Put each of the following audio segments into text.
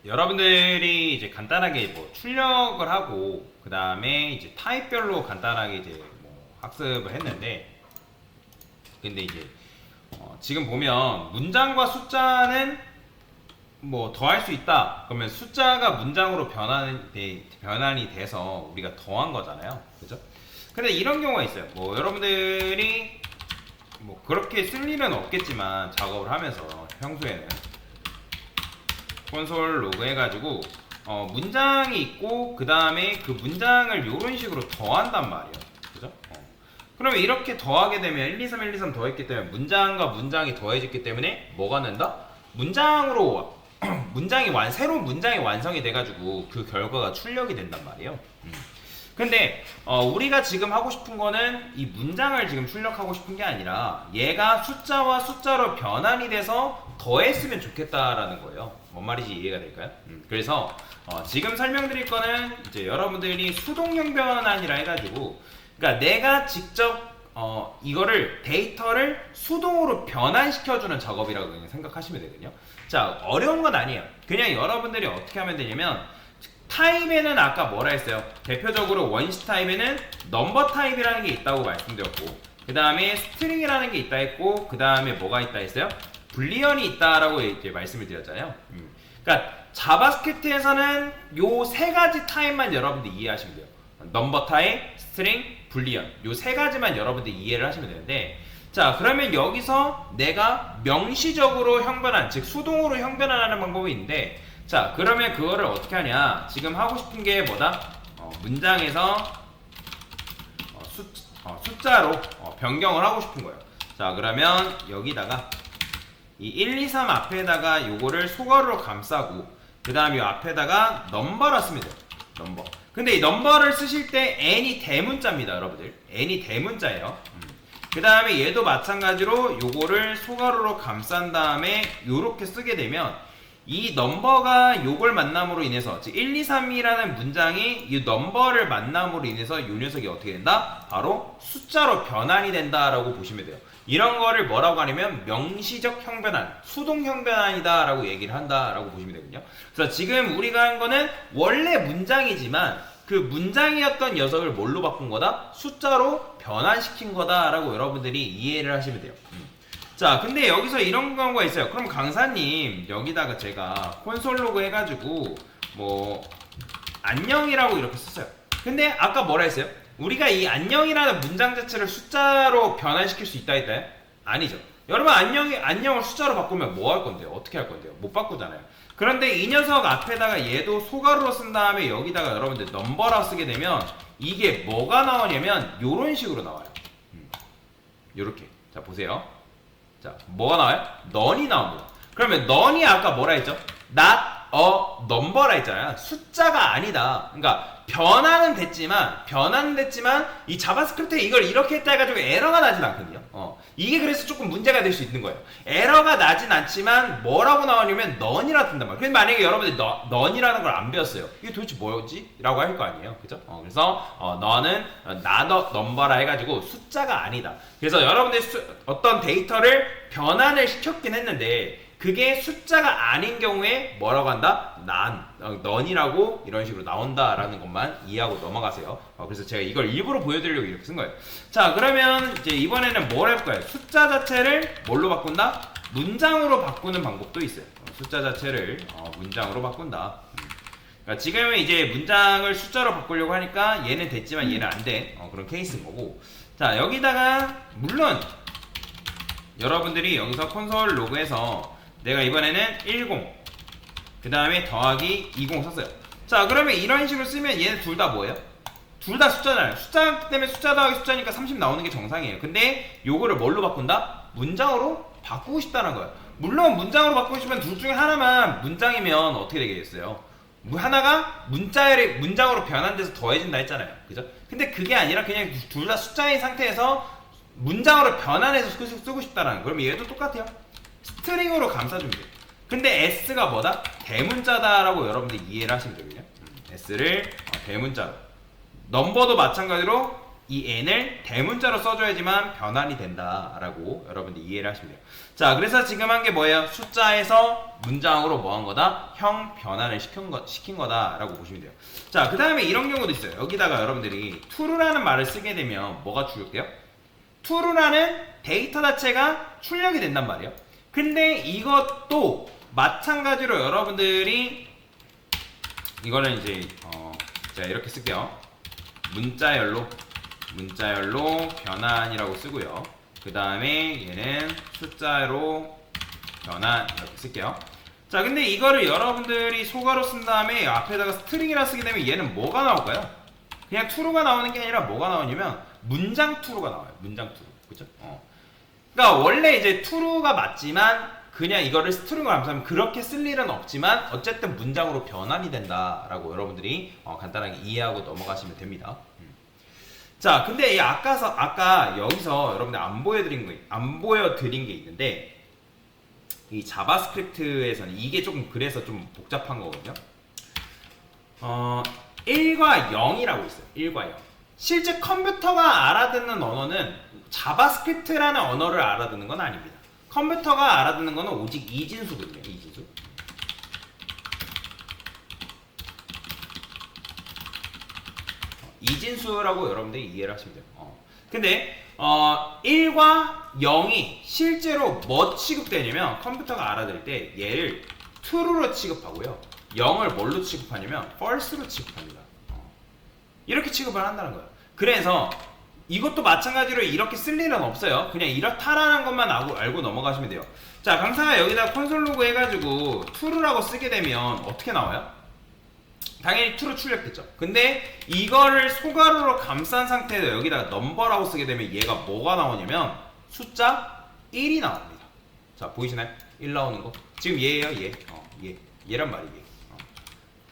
여러분들이 이제 간단하게 뭐 출력을 하고 그 다음에 이제 타입별로 간단하게 이제 뭐 학습을 했는데, 근데 이제 지금 보면 문장과 숫자는 뭐 더할 수 있다. 그러면 숫자가 문장으로 변환이 돼서 우리가 더한 거잖아요. 그죠? 근데 이런 경우가 있어요. 뭐 여러분들이 뭐 그렇게 쓸 일은 없겠지만 작업을 하면서 평소에는 콘솔 로그 해가지고 문장이 있고 그 다음에 그 문장을 이런 식으로 더한단 말이에요. 그죠? 그러면 이렇게 더하게 되면 1, 2, 3, 1, 2, 3 더했기 때문에 문장과 문장이 더해졌기 때문에 뭐가 된다? 문장으로 문장이 새로운 문장이 완성이 돼가지고 그 결과가 출력이 된단 말이에요. 근데 우리가 지금 하고 싶은 거는 이 문장을 지금 출력하고 싶은 게 아니라 얘가 숫자와 숫자로 변환이 돼서 더했으면 좋겠다라는 거예요. 뭔 말인지 이해가 될까요? 그래서 지금 설명드릴 거는 이제 여러분들이 수동형 변환이라 해가지고, 그러니까 내가 직접 이거를 데이터를 수동으로 변환시켜주는 작업이라고 그냥 생각하시면 되거든요. 자, 어려운 건 아니에요. 그냥 여러분들이 어떻게 하면 되냐면, 타입에는 아까 뭐라 했어요? 대표적으로 원시 타입에는 넘버 타입이라는 게 있다고 말씀드렸고, 그 다음에 스트링이라는 게 있다 했고, 그 다음에 뭐가 있다 했어요? 불리언이 있다라고 이제 말씀을 드렸잖아요. 그러니까 자바스크립트에서는 요 세 가지 타입만 여러분들 이해하시면 돼요. 넘버 타입, 스트링, 불리언, 요 세 가지만 여러분들 이해를 하시면 되는데, 자, 그러면 여기서 내가 명시적으로 형변환, 즉 수동으로 형변환하는 방법이 있는데, 자, 그러면 그거를 어떻게 하냐? 지금 하고 싶은 게 뭐다? 문장에서 숫자로 변경을 하고 싶은 거예요. 자, 그러면 여기다가 이 1, 2, 3 앞에다가 요거를 소괄호로 감싸고, 그 다음에 이 앞에다가 넘버를 쓰면 돼요. 넘버. 근데 이 넘버를 쓰실 때 n이 대문자입니다, 여러분들. n이 대문자예요. 그 다음에 얘도 마찬가지로 요거를 소괄호로 감싼 다음에 요렇게 쓰게 되면 이 넘버가 요걸 만남으로 인해서, 즉 1, 2, 3이라는 문장이 이 넘버를 만남으로 인해서 요 녀석이 어떻게 된다? 바로 숫자로 변환이 된다라고 보시면 돼요. 이런 거를 뭐라고 하냐면 명시적 형변환, 수동 형변환이다 라고 얘기를 한다라고 보시면 되거든요. 그래서 지금 우리가 한 거는 원래 문장이지만 그 문장이었던 녀석을 뭘로 바꾼 거다? 숫자로 변환시킨 거다라고 여러분들이 이해를 하시면 돼요. 자, 근데 여기서 이런 경우가 있어요. 그럼 강사님, 여기다가 제가 콘솔 로그 해가지고 뭐 안녕이라고 이렇게 썼어요. 근데 아까 뭐라 했어요? 우리가 이 안녕이라는 문장 자체를 숫자로 변환시킬 수 있다 했나요? 아니죠. 여러분, 안녕을 숫자로 바꾸면 뭐 할 건데요? 어떻게 할 건데요? 못 바꾸잖아요. 그런데 이 녀석 앞에다가 얘도 소괄호로 쓴 다음에 여기다가 여러분들 넘버라고 쓰게 되면 이게 뭐가 나오냐면 요런 식으로 나와요. 요렇게. 자, 보세요. 자, 뭐가 나와요? 넌이 나옵니다. 그러면 넌이 아까 뭐라 했죠? not a number라 했잖아요. 숫자가 아니다. 그러니까 변화는 됐지만 이 자바스크립트에 이걸 이렇게 했다 해가지고 에러가 나진 않거든요. 이게 그래서 조금 문제가 될 수 있는 거예요. 에러가 나진 않지만 뭐라고 나오냐면 넌이라 뜬단 말이에요. 근데 만약에 여러분들이 넌이라는 걸 안 배웠어요. 이게 도대체 뭐였지? 라고 할 거 아니에요. 그죠? 그래서 너는 not a number라 해가지고 숫자가 아니다. 그래서 여러분들이 어떤 데이터를 변환을 시켰긴 했는데 그게 숫자가 아닌 경우에 뭐라고 한다? 넌이라고 이런 식으로 나온다라는 것만 이해하고 넘어가세요. 그래서 제가 이걸 일부러 보여드리려고 이렇게 쓴 거예요. 자, 그러면 이제 이번에는 뭘 할 거예요? 숫자 자체를 뭘로 바꾼다? 문장으로 바꾸는 방법도 있어요. 숫자 자체를 문장으로 바꾼다. 그러니까 지금은 이제 문장을 숫자로 바꾸려고 하니까 얘는 됐지만 얘는 안 돼. 그런 케이스인 거고. 자, 여기다가 물론 여러분들이 여기서 콘솔 로그에서 내가 이번에는 10, 그 다음에 더하기 20 썼어요. 자, 그러면 이런 식으로 쓰면 얘네 둘 다 뭐예요? 둘 다 숫자잖아요. 숫자 때문에 숫자 더하기 숫자니까 30 나오는 게 정상이에요. 근데 요거를 뭘로 바꾼다? 문장으로 바꾸고 싶다는 거예요. 물론 문장으로 바꾸고 싶으면 둘 중에 하나만 문장이면 어떻게 되겠어요? 하나가 문장으로 변환돼서 더해진다 했잖아요. 그죠? 근데 그게 아니라 그냥 둘 다 숫자인 상태에서 문장으로 변환해서 쓰고 싶다라는 거예요. 그럼 얘도 똑같아요. 스트링으로 감싸주면 돼요. 근데 S가 뭐다? 대문자다라고 여러분들이 이해를 하시면 되거든요. S를 대문자로. 넘버도 마찬가지로 이 n을 대문자로 써줘야지만 변환이 된다라고 여러분들 이해를 하시면 돼요. 자, 그래서 지금 한 게 뭐예요? 숫자에서 문장으로 뭐 한 거다? 형 변환을 시킨 거다라고 보시면 돼요. 자, 그 다음에 이런 경우도 있어요. 여기다가 여러분들이 true라는 말을 쓰게 되면 뭐가 출력돼요? true라는 데이터 자체가 출력이 된단 말이에요. 근데 이것도 마찬가지로 여러분들이 이거는 이제 자, 이렇게 쓸게요. 문자열로 변환이라고 쓰고요. 그 다음에 얘는 숫자로 변환 이렇게 쓸게요. 자, 근데 이거를 여러분들이 소가로 쓴 다음에 앞에다가 스트링이라 쓰게 되면 얘는 뭐가 나올까요? 그냥 true가 나오는 게 아니라 뭐가 나오냐면 문장 true가 나와요. 문장 true. 그쵸? 그러니까 원래 이제 true가 맞지만 그냥 이거를 스트링으로 감싸면 그렇게 쓸 일은 없지만 어쨌든 문장으로 변환이 된다라고 여러분들이 간단하게 이해하고 넘어가시면 됩니다. 자, 근데 아까 여기서 여러분들 안 보여드린 게 있는데 이 자바스크립트에서는 이게 조금 그래서 좀 복잡한 거거든요. 1과 0이라고 있어요. 1과 0. 실제 컴퓨터가 알아듣는 언어는 자바스크립트라는 언어를 알아듣는 건 아닙니다. 컴퓨터가 알아듣는 거는 오직 이진수거든요. 이진수. 이진수라고 여러분들이 이해를 하시면 돼요. 근데 1과 0이 실제로 뭐 취급되냐면 컴퓨터가 알아들을 때 얘를 true로 취급하고요. 0을 뭘로 취급하냐면 false로 취급합니다. 이렇게 취급을 한다는 거예요. 그래서 이것도 마찬가지로 이렇게 쓸 일은 없어요. 그냥 이렇다라는 것만 알고 넘어가시면 돼요. 자, 강사가 여기다 콘솔 로그 해가지고 true라고 쓰게 되면 어떻게 나와요? 당연히 true 출력됐죠. 근데 이거를 소가로로 감싼 상태에서 여기다가 number라고 쓰게 되면 얘가 뭐가 나오냐면 숫자 1이 나옵니다. 자, 보이시나요? 1 나오는 거. 지금 얘예요, 얘. 얘란 말이에요.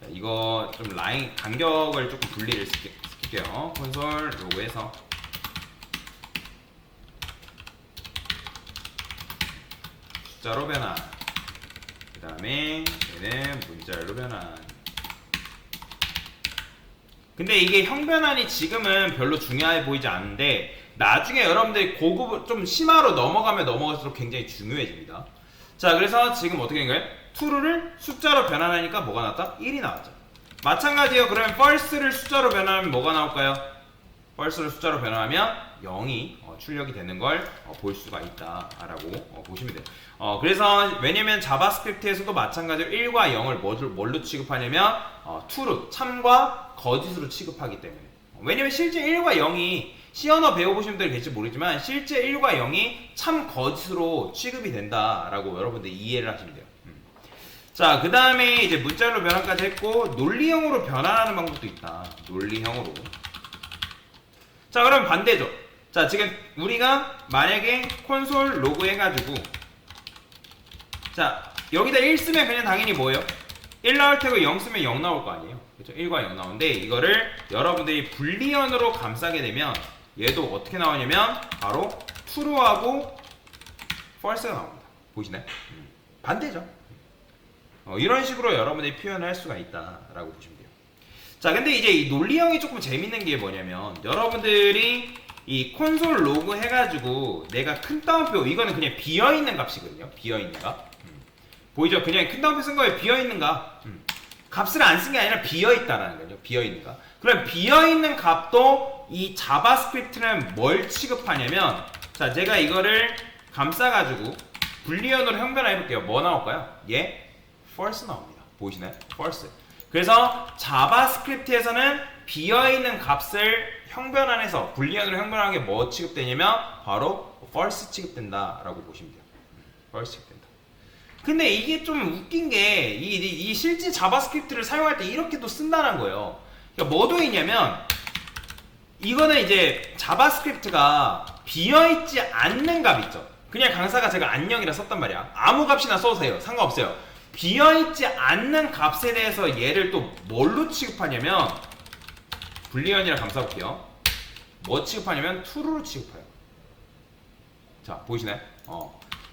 자, 이거 좀 라인 간격을 조금 분리를 시킬게요. 콘솔 로그에서 숫자로 변환. 그 다음에 얘는 문자열로 변환. 근데 이게 형변환이 지금은 별로 중요해 보이지 않는데 나중에 여러분들이 고급을 좀 심화로 넘어가면 넘어갈수록 굉장히 중요해집니다. 자, 그래서 지금 어떻게 된 거예요? true를 숫자로 변환하니까 뭐가 나왔다? 1이 나왔죠. 마찬가지예요. 그러면 false를 숫자로 변환하면 뭐가 나올까요? false를 숫자로 변환하면 0이 출력이 되는 걸 볼 수가 있다라고 보시면 돼요. 그래서 왜냐면 자바스크립트에서도 마찬가지로 1과 0을 뭘로 취급하냐면 true, 참과 거짓으로 취급하기 때문에. 왜냐면 실제 1과 0이 C 언어 배워보신 분들이 계실지 모르지만 실제 1과 0이 참 거짓으로 취급이 된다라고 여러분들이 이해를 하시면 돼요. 자, 그 다음에 이제 문자열로 변환까지 했고 논리형으로 변환하는 방법도 있다. 논리형으로. 자, 그럼 반대죠. 자, 지금 우리가 만약에 콘솔 로그 해가지고 자, 여기다 1 쓰면 그냥 당연히 뭐예요? 1 나올 테고 0 쓰면 0 나올 거 아니에요. 그렇죠? 1과 0 나오는데 이거를 여러분들이 불리언으로 감싸게 되면 얘도 어떻게 나오냐면 바로 true하고 false가 나옵니다. 보이시나요? 반대죠. 이런 식으로 여러분들이 표현을 할 수가 있다라고 보시면 돼요. 자, 근데 이제 이 논리형이 조금 재밌는 게 뭐냐면 여러분들이 이 콘솔 로그 해가지고 내가 큰 따옴표, 이거는 그냥 비어있는 값이거든요. 비어있는 값. 보이죠? 그냥 큰 따옴표 쓴 거에 비어있는 값. 값을 안 쓴 게 아니라 비어있다라는 거죠. 비어있는 값. 그럼 비어있는 값도 이 자바스크립트는 뭘 취급하냐면 자, 제가 이거를 감싸가지고 불리언으로 형변화 해볼게요. 뭐 나올까요? 예? false 나옵니다. 보이시나요? false. 그래서 자바스크립트에서는 비어있는 값을 형변환해서 불리언으로 형변하는 게 뭐 취급되냐면 바로 false 취급된다라고 보시면 돼요. false 취급된다. 근데 이게 좀 웃긴 게 이 실제 자바스크립트를 사용할 때 이렇게도 쓴다는 거예요. 그러니까 뭐도 있냐면 이거는 이제 자바스크립트가 비어있지 않는 값 있죠. 그냥 강사가 제가 안녕이라 썼단 말이야. 아무 값이나 써도 돼요. 상관없어요. 비어있지 않는 값에 대해서 얘를 또 뭘로 취급하냐면 불리언이라 감싸볼게요. 뭐 취급하냐면 true로 취급해요. 자, 보이시나요?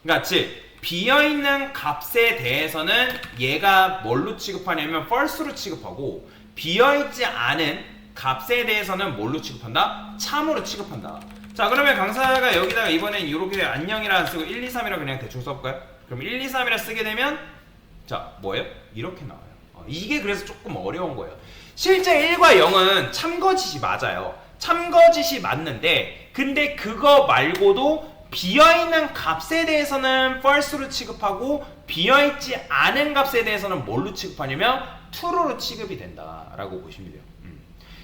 그러니까 즉 비어있는 값에 대해서는 얘가 뭘로 취급하냐면 false로 취급하고 비어있지 않은 값에 대해서는 뭘로 취급한다? 참으로 취급한다. 자, 그러면 강사가 여기다가 이번엔 이렇게 안녕이라 안 쓰고 1, 2, 3이라 그냥 대충 써볼까요? 그럼 1, 2, 3이라 쓰게 되면 자, 뭐예요? 이렇게 나와요. 이게 그래서 조금 어려운 거예요. 실제 1과 0은 참거짓이 맞아요. 참거짓이 맞는데 근데 그거 말고도 비어있는 값에 대해서는 false로 취급하고 비어있지 않은 값에 대해서는 뭘로 취급하냐면 true로 취급이 된다라고 보시면 돼요.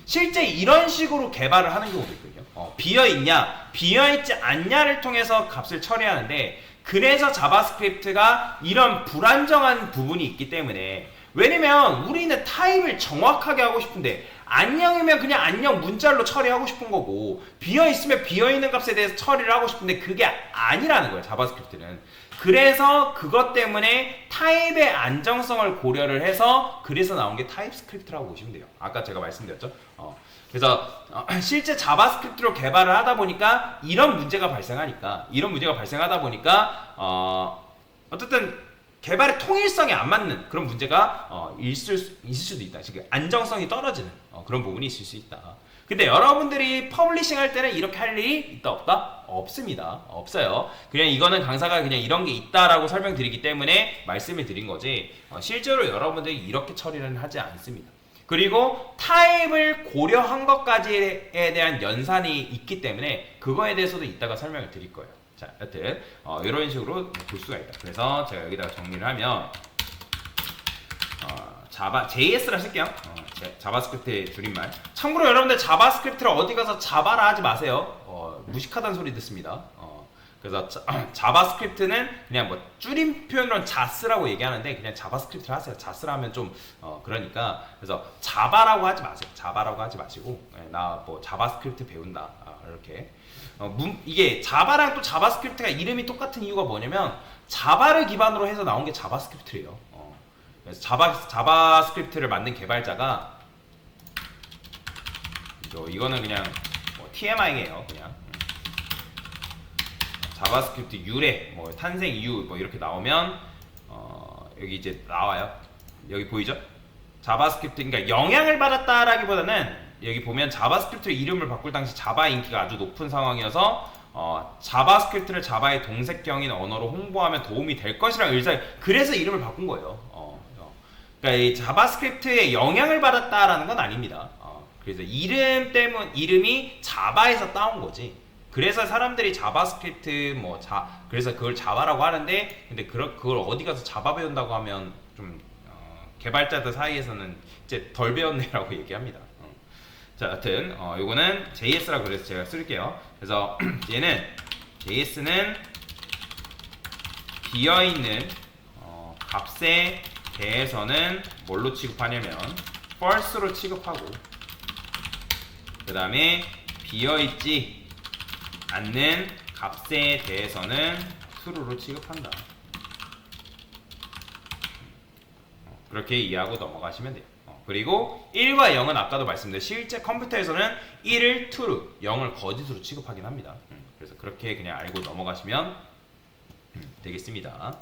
실제 이런 식으로 개발을 하는 경우도 있거든요. 비어있냐, 비어있지 않냐를 통해서 값을 처리하는데 그래서 자바스크립트가 이런 불안정한 부분이 있기 때문에 왜냐면 우리는 타입을 정확하게 하고 싶은데 안녕이면 그냥 안녕 문자로 처리하고 싶은 거고 비어있으면 비어있는 값에 대해서 처리를 하고 싶은데 그게 아니라는 거예요. 자바스크립트는. 그래서 그것 때문에 타입의 안정성을 고려를 해서 그래서 나온 게 타입스크립트라고 보시면 돼요. 아까 제가 말씀드렸죠. 그래서 실제 자바스크립트로 개발을 하다 보니까 이런 문제가 발생하다 보니까 어쨌든 개발의 통일성이 안 맞는 그런 문제가 있을 수도 있다. 지금 안정성이 떨어지는 그런 부분이 있을 수 있다. 근데 여러분들이 퍼블리싱 할 때는 이렇게 할 일이 있다 없다? 없습니다. 없어요. 그냥 이거는 강사가 그냥 이런 게 있다라고 설명드리기 때문에 말씀을 드린 거지 실제로 여러분들이 이렇게 처리는 하지 않습니다. 그리고 타입을 고려한 것까지에 대한 연산이 있기 때문에 그거에 대해서도 이따가 설명을 드릴 거예요. 자, 여튼 이런 식으로 볼 수가 있다. 그래서 제가 여기다가 정리를 하면 JS라 쓸게요. 자바스크립트의 줄임말. 참고로 여러분들 자바스크립트를 어디 가서 자바라 하지 마세요. 무식하다는 소리 듣습니다. 그래서 자바스크립트는 그냥 뭐 줄임 표현으로는 자스라고 얘기하는데 그냥 자바스크립트를 하세요. 자스라 하면 좀 그러니까 그래서 자바라고 하지 마세요. 자바라고 하지 마시고 나 뭐 자바스크립트 배운다 이렇게 이게 자바랑 또 자바스크립트가 이름이 똑같은 이유가 뭐냐면 자바를 기반으로 해서 나온 게 자바스크립트예요. 그래서 자바스크립트를 만든 개발자가 이거는 그냥 뭐 TMI예요. 그냥 자바스크립트 유래, 뭐 탄생 이유 뭐 이렇게 나오면 여기 이제 나와요. 여기 보이죠? 자바스크립트 그러니까 영향을 받았다라기보다는 여기 보면 자바스크립트 이름을 바꿀 당시 자바의 인기가 아주 높은 상황이어서 자바스크립트를 자바의 동색형인 언어로 홍보하면 도움이 될 것이라는 그래서 이름을 바꾼 거예요. 그러니까 이 자바스크립트에 영향을 받았다라는 건 아닙니다. 그래서 이름이 자바에서 따온 거지. 그래서 사람들이 자바스크립트 그래서 그걸 자바라고 하는데 근데 그걸 어디 가서 자바 배운다고 하면 좀 개발자들 사이에서는 이제 덜 배웠네라고 얘기합니다. 자, 여튼 요거는 JS라고 그래서 제가 쓸게요. 그래서 얘는 JS는 비어있는 값에 대해서는 뭘로 취급하냐면 false로 취급하고 그 다음에 비어있지 않는 값에 대해서는 true로 취급한다. 그렇게 이해하고 넘어가시면 돼요. 그리고 1과 0은 아까도 말씀드린 실제 컴퓨터에서는 1을 true, 0을 거짓으로 취급하긴 합니다. 그래서 그렇게 그냥 알고 넘어가시면 되겠습니다.